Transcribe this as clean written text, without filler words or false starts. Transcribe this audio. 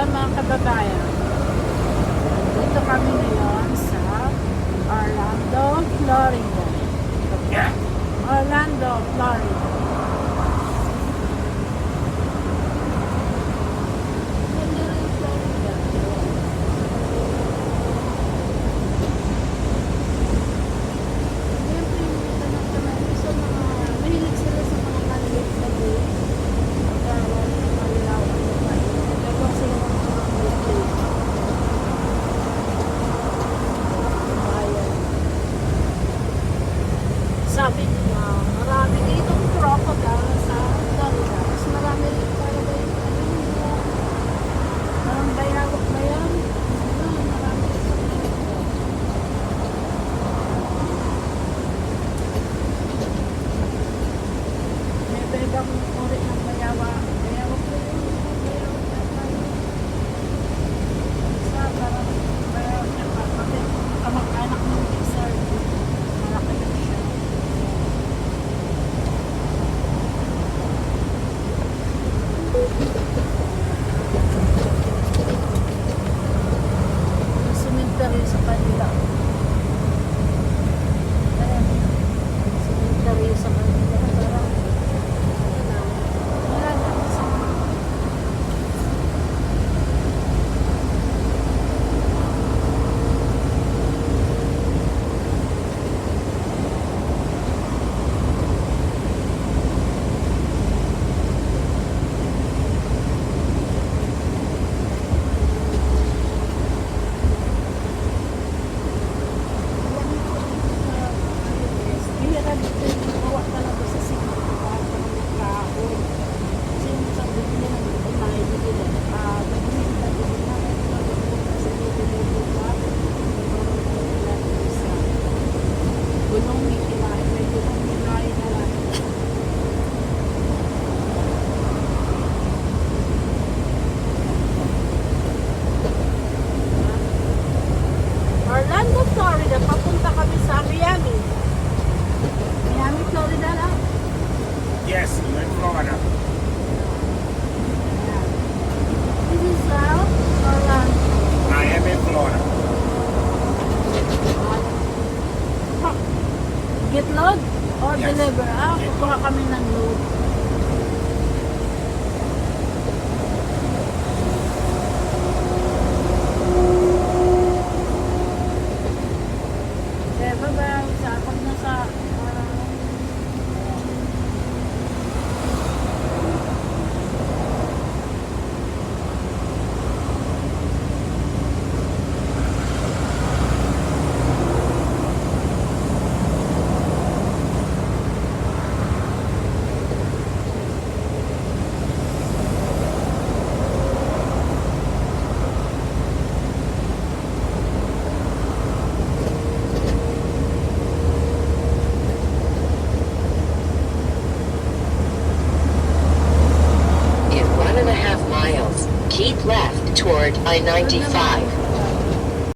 Ayan mga kababayan, dito kami ngayon sa Orlando, Florida. Orlando, Florida. Ganda rin Florida. Siyempre, yung tanong naman sa mga mahilig sila sa mga maliit na boat. Pagkawa ng malilawang lupa. Nagawa sila ng mga boat. Bayan. Sabi nila, marami ditong crocodile sa Florida. Mas marami rin talaga yung parang bayawak ba yan? Marami rin sa Florida. May ibang uri ng bayawak. Bayawak ba yun? Bayawak na tayo. Isa, parang bayawak na pati kamag-anak ng lizard. Malaki na siya. May cemetery sa kanila. Ayan. Cemetery sa kanila. Parang wala na. Bihira dito yung gawa talaga sa simbahan ng kahoy. Kasi yung sa bibili ng tayo bibili. Bibili na bibili na kasi bibili na gulong may kilay. May gulong kilay na lang. Orlando, Florida. Papunta kami sa Miami. Miami, Florida lang. Yes, you're in Florida. Ayan. This is Orlando. Miami, Florida. Get load or Yes. deliver? Get Kukuha kami ng load. Okay, bye-bye. Pag nasa In 1.5 miles, keep left toward I-95.